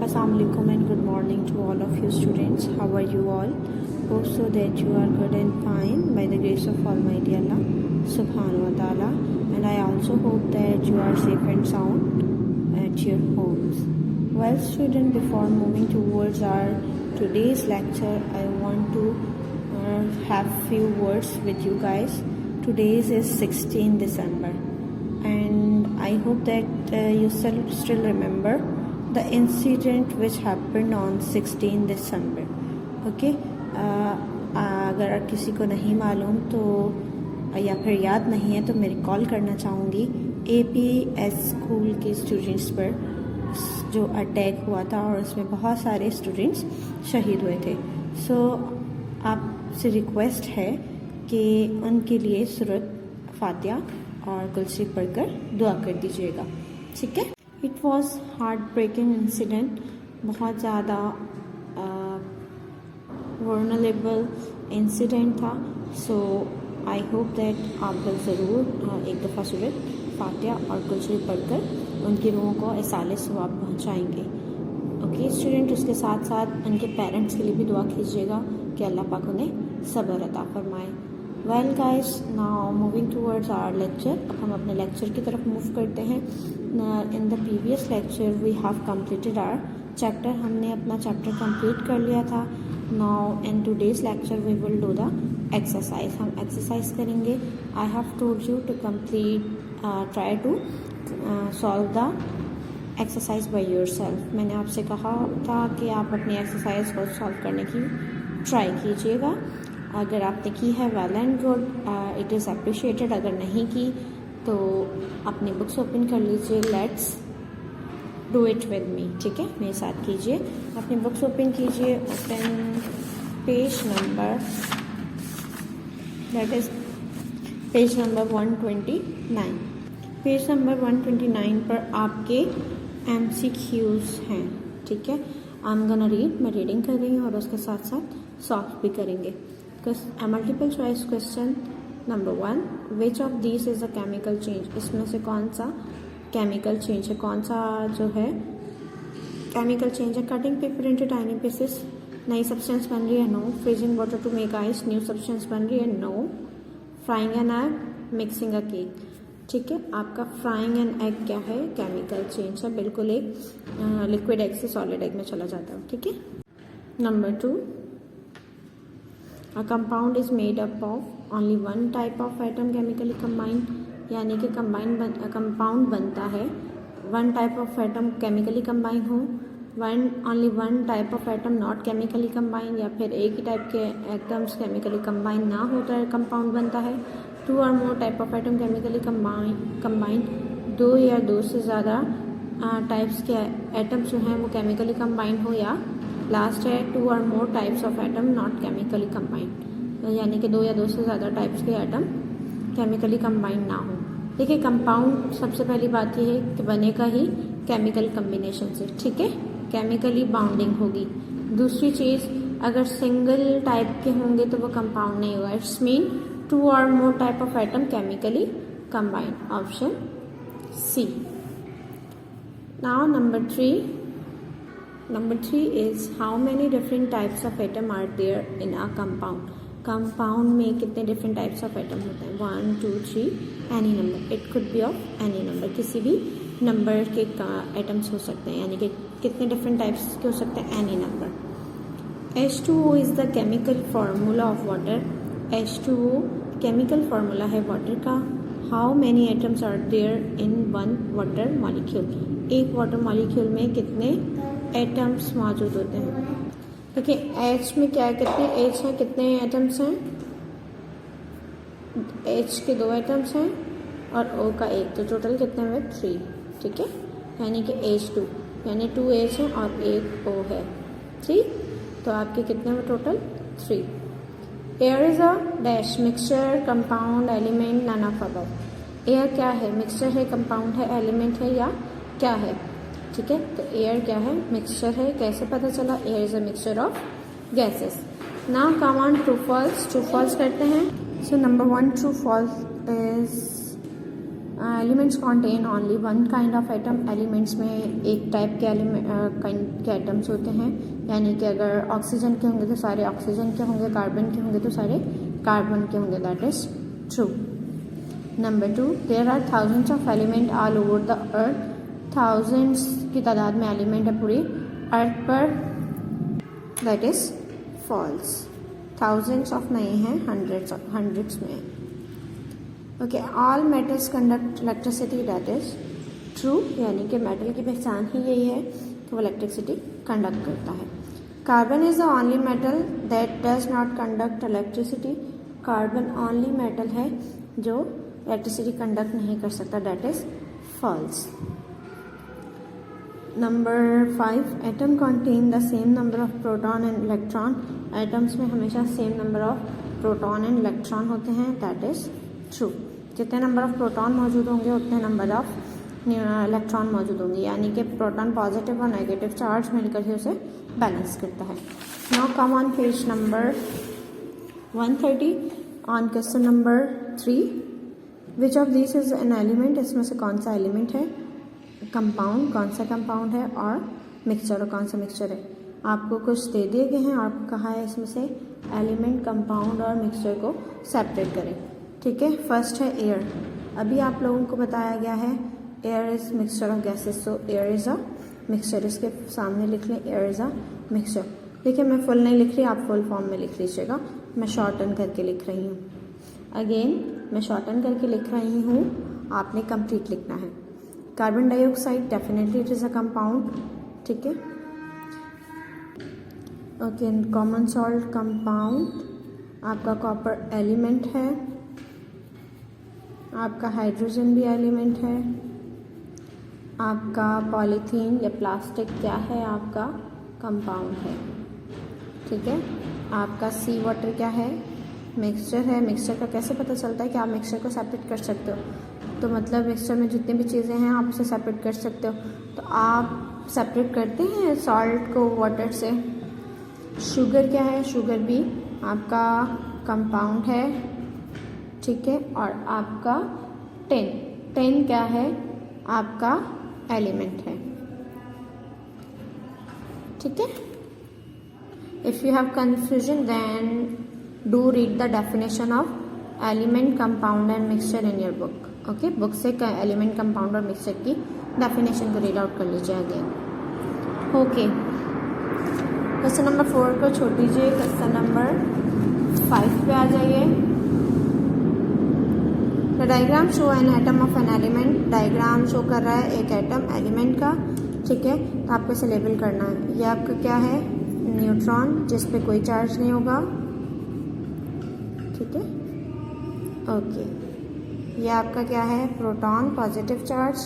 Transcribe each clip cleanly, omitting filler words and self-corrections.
Assalamualaikum and good morning to all of you students. How are you all? Hope so that you are good and fine by the grace of Almighty Allah Subhanahu wa Ta'ala, and I also hope that you are safe and sound at your homes. Well student, before moving towards our today's lecture, I want to have few words with you guys. Today is 16 December and I hope that you still remember the incident which happened on 16 December. Okay, अगर किसी को नहीं मालूम तो या फिर याद नहीं है तो मैं रिकॉल करना चाहूँगी APS स्कूल के स्टूडेंट्स पर जो अटैक हुआ था और उसमें बहुत सारे स्टूडेंट्स शहीद हुए थे. सो आपसे रिक्वेस्ट है कि उनके लिए सूरत फातिहा और कुलसी पढ़कर दुआ कर दीजिएगा, ठीक है. It was heart breaking incident, बहुत ज़्यादा वर्नरेबल इंसिडेंट था. सो आई होप दैट आप लोग ज़रूर एक दफ़ा सूरत फातिहा और कुलसी पढ़कर उनकी रूहों को इसाले सवाब पहुँचाएँगे. ओके स्टूडेंट, उसके साथ साथ उनके पेरेंट्स के लिए भी दुआ कीजिएगा कि अल्लाह पाक उन्हें सब्र अता फरमाए. Well guys, now moving towards our lecture. अब हम अपने लेक्चर की तरफ मूव करते हैं. In the previous lecture we have completed our chapter. हमने अपना चैप्टर कंप्लीट कर लिया था. Now in today's lecture we will do the exercise. हम एक्सरसाइज करेंगे. I have told you to complete try to solve the exercise by yourself. मैंने आपसे कहा था कि आप अपनी एक्सरसाइज को सॉल्व करने की ट्राई कीजिएगा. अगर आपने की है well and good, it is appreciated. अगर नहीं की तो अपनी बुक्स ओपन कर लीजिए. Let's do it with me, ठीक है, मेरे साथ कीजिए. अपनी बुक्स ओपन कीजिए. Open page number, that is page number 129. Page number 129 पर आपके MCQs हैं, ठीक है. आई एम गोना रीड, मैं रीडिंग कर रही हूँ और उसके साथ साथ सॉल्व भी करेंगे. Multiple choice question number 1, which of this is a chemical change. इसमें से कौन सा केमिकल चेंज है, कौन सा जो है केमिकल चेंज है. Cutting paper into tiny pieces, नई सब्सटेंस बन रही है, no. Freezing water to make ice, new substance बन रही है, no. Frying an egg, mixing a cake, ठीक है. आपका फ्राइंग एन एग क्या है, केमिकल चेंज है. बिल्कुल एक लिक्विड एग से सॉलिड एग में चला जाता है, ठीक है. Number 2, a compound is made up of only one type of atom chemically combined. यानी कि कंपाउंड बनता है one type of atom chemically combine हो, only one type of atom not chemically combine, या फिर एक ही टाइप के एटम्स केमिकली कंबाइन ना हो तो कंपाउंड बनता है. 2 और more type of atom chemically combine, 2 या 2 से ज़्यादा टाइप्स के एटम्स जो हैं वो केमिकली कंबाइन हो, या लास्ट है 2 और more types of atom not chemically combine, यानी कि 2 या 2 से ज़्यादा टाइप्स के एटम केमिकली कंबाइन ना हो. देखिए, कंपाउंड सबसे पहली बात यह है कि बनेगा ही केमिकल कम्बिनेशन से, ठीक है, केमिकली बाउंडिंग होगी. दूसरी चीज़, अगर सिंगल टाइप के होंगे तो वो कंपाउंड नहीं होगा. इट्स मीन 2 और more type of atom chemically combine. Option C. Now number 3 is how many different types of atom are there in a compound. Compound में कितने डिफरेंट टाइप्स ऑफ एटम होते हैं. 1 2 3, any number. It could be of any number, किसी भी number के atoms हो सकते हैं, यानी कि कितने डिफरेंट टाइप्स के हो सकते हैं, any number. H2O is the chemical formula of water. H2O chemical formula है वाटर का. How many atoms are there in one water molecule. एक वाटर मॉलिक्यूल में कितने एटम्स मौजूद होते हैं. देखिए, H में क्या है, कितने H हैं, कितने एटम्स हैं. H के 2 एटम्स हैं और O का 1, तो टोटल कितने हुए, 3, ठीक है. यानी कि H2 यानी 2 H है और 1 O है, 3. तो आपके कितने हुए total, 3. Air is a dash, mixture, compound, element, none of above. Air क्या है, मिक्सचर है, कंपाउंड है, एलिमेंट है, या क्या है, ठीक है. तो एयर क्या है, मिक्सचर है. कैसे पता चला, air is a mixture of gases. Now come on true false. True false करते हैं. So number 1 true false is elements contain only one kind of atom, elements में एक टाइप के काइंड के एटम्स होते हैं, यानी कि अगर ऑक्सीजन के होंगे तो सारे ऑक्सीजन के होंगे, कार्बन के होंगे तो सारे कार्बन के होंगे, that is true. Number 2, there are thousands of element all over the earth, thousands की तादाद में एलिमेंट है पूरी अर्थ पर, that is false. Thousands of नहीं है, हंड्रेड्स में है। Okay, all metals conduct electricity, that is true, यानी कि मेटल की पहचान ही यही है कि वो इलेक्ट्रिसिटी कंडक्ट करता है। Carbon is the only metal that does not conduct electricity, carbon only metal है जो इलेक्ट्रिसिटी कंडक्ट नहीं कर सकता, that is false. Number 5, atom contain the same number of proton and electron, atoms में हमेशा same number of proton and electron होते हैं, that is true. जितने नंबर ऑफ प्रोटॉन मौजूद होंगे उतने नंबर ऑफ इलेक्ट्रॉन मौजूद होंगे, यानी कि प्रोटॉन पॉजिटिव और नेगेटिव चार्ज मिलकर ही उसे बैलेंस करता है। Now come on page number 130 on question number 3, which of this is an element, इसमें से कौन सा एलिमेंट है, कंपाउंड कौन सा कंपाउंड है, और मिक्सचर कौन सा मिक्सचर है। आपको कुछ दे दिए गए हैं और कहा है इसमें से एलिमेंट, कंपाउंड और मिक्सचर को सेपरेट करें, ठीक है। फर्स्ट है एयर, अभी आप लोगों को बताया गया है air is mixture of gases, so air is a mixture, इसके सामने लिख लें एयर इज अ मिक्सचर। देखिए मैं फुल नहीं लिख रही, आप फुल फॉर्म में लिख लीजिएगा, मैं शॉर्टन करके लिख रही हूँ। अगेन मैं शॉर्टन करके लिख रही हूँ, आपने कंप्लीट लिखना है। Carbon dioxide definitely it is a compound, ठीक है। ओके, कॉमन सॉल्ट कंपाउंड, आपका कॉपर एलिमेंट है, आपका हाइड्रोजन भी एलिमेंट है, आपका पॉलीथीन या प्लास्टिक क्या है, आपका कंपाउंड है, ठीक है। आपका सी वाटर क्या है, मिक्सचर है। मिक्सचर का कैसे पता चलता है कि आप मिक्सचर को सेपरेट कर सकते हो, तो मतलब मिक्सचर में जितनी भी चीज़ें हैं आप उसे सेपरेट कर सकते हो, तो आप सेपरेट करते हैं सॉल्ट को वाटर से। शुगर क्या है, शुगर भी आपका कंपाउंड है, ठीक है। और आपका टेन क्या है, आपका एलिमेंट है, ठीक है। If you have confusion then do read the definition of element, compound and mixture in your book. Okay, book से एलिमेंट, कंपाउंड और मिक्सचर की डेफिनेशन को रीड आउट कर लीजिए अगेन। ओके, क्वेश्चन नंबर 4 को छोड़ दीजिए, क्वेश्चन नंबर 5 पे आ जाइए। The diagram show an atom of an element, diagram show कर रहा है एक एटम एलिमेंट का, ठीक है। तो आपको इसे लेबल करना है। ये आपका क्या है, न्यूट्रॉन, जिस पे कोई चार्ज नहीं होगा, ठीक है। ओके, ये आपका क्या है, proton, positive charge,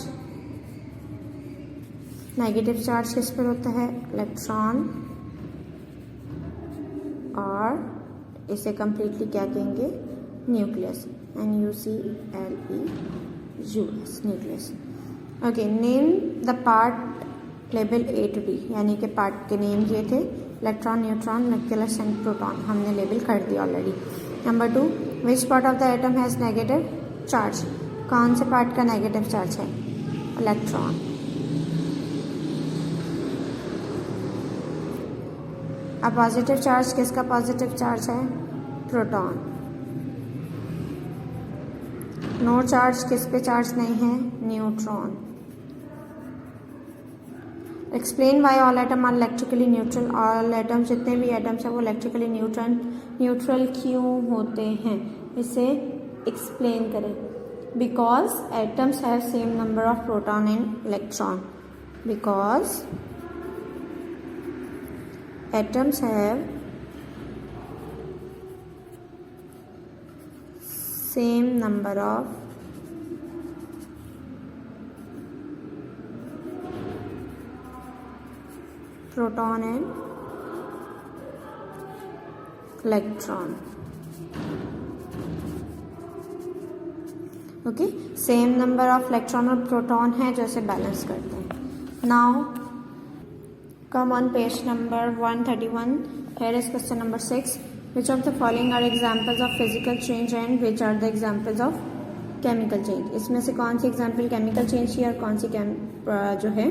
negative charge किस पर होता है, इलेक्ट्रॉन, और इसे कंप्लीटली क्या कहेंगे, nucleus, NuCleus, nucleus. Okay, name the part label A to D, यानी कि पार्ट के नेम ये थे, electron, neutron, nucleus and proton, हमने लेबल कर दिया already. Number 2, which part of the atom has negative charge, कौन से पार्ट का नेगेटिव चार्ज है, इलेक्ट्रॉन। अब पॉजिटिव चार्ज किसका पॉजिटिव चार्ज है, प्रोटॉन। नो चार्ज किस पे चार्ज नहीं है, neutron. Explain why all atom are electrically neutral, all atom जितने भी एटम्स हैं वो इलेक्ट्रिकली न्यूट्रल क्यों होते हैं, इसे एक्सप्लेन करें। Because atoms have same number of proton and electron, because atoms have same number of proton and electron. Okay, same number of electron और प्रोटॉन है जो इसे बैलेंस करते हैं। Now come on page number 131. Here is question number 6. Which of the following are examples of physical change and which are the examples of chemical change. इसमें से कौन सी example chemical change की और कौन सी जो है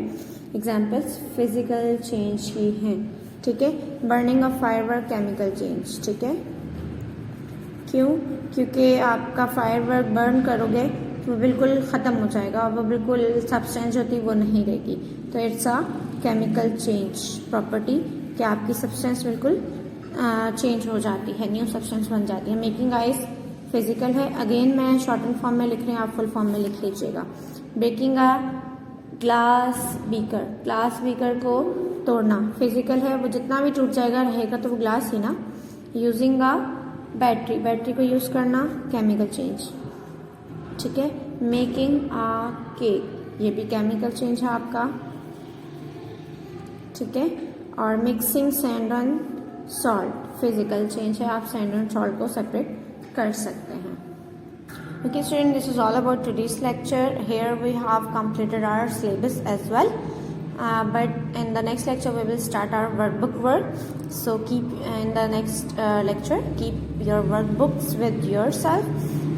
एग्जाम्पल्स फिजिकल चेंज की हैं, ठीक है। Burning of firework chemical change, ठीक है। क्यों? क्योंकि आपका फायरवर्क बर्न करोगे तो बिल्कुल ख़त्म हो जाएगा और वो बिल्कुल सब्सटेंस होती वो नहीं रहेगी, तो it's a chemical change property कि आपकी सब्सटेंस बिल्कुल चेंज हो जाती है, न्यू सब्सटेंस बन जाती है। मेकिंग आइस फिजिकल है, अगेन मैं शॉर्टन फॉर्म में लिख रही हूँ, आप फुल फॉर्म में लिख लीजिएगा। Breaking a glass beaker, glass beaker को तोड़ना फिजिकल है, वो जितना भी टूट जाएगा रहेगा तो वो ग्लास ही ना। यूजिंग अ बैटरी, बैटरी को यूज़ करना केमिकल चेंज, ठीक है। मेकिंग अ केक, ये भी केमिकल चेंज है आपका, ठीक है। और mixing sand on salt physical change है, आप सैंड ऑन सॉल्ट को सेपरेट कर सकते हैं। Okay student, this is all about today's lecture. Here we have completed our syllabus as well, but in the next lecture we will start our workbook work. So keep in the next lecture keep your workbooks with yourself.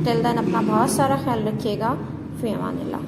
Till then अपना बहुत सारा ख्याल रखिएगा। फ़ी अमानिल्लाह।